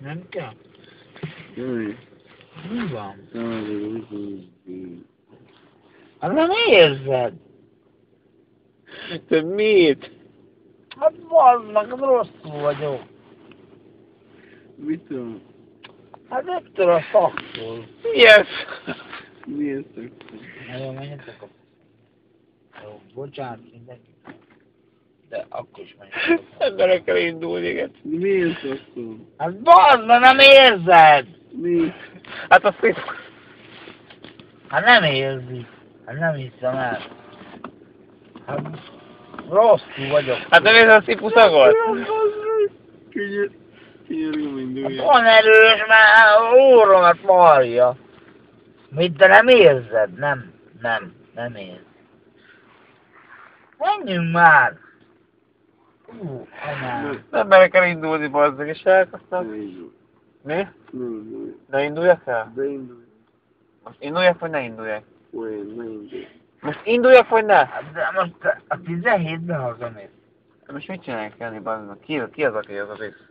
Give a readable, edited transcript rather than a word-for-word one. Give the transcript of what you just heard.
Nem kell? Jaj. Mi van? Hát nem érzed? Te miért? Hát bazd meg, rosszul vagyok. Mitől? Hát ettől a szaktól. Mi ez? Mi ez? Na jó, menjetek a... Jó, bocsánat mindenki. De akkor is menjetek a... Emberekkel indulni, igen. Miért akkor? Hát bazd meg, nem érzed! Mi? Hát azt hiszem. Hát nem érzi. Hát nem hiszem el. Hát rosszul vagyok. Hát nem érzed a szipuszagot? Könyörgöm, indulj. Hát van erős, mert óromat marja. Mit, de nem érzed? Nem érzed. Menjünk már! Anyám. Nem merek el indulni, bazdmeg, és elkezdtem. Mi? Ne induljak el? De indulj. Most induljak, vagy ne induljak? Olyan, ne indulj. Most induljak, vagy ne? Hát de most a 17-ben hazamész. Most mit csinálják, Kenny, bazdmeg? Ki az, aki az a rész?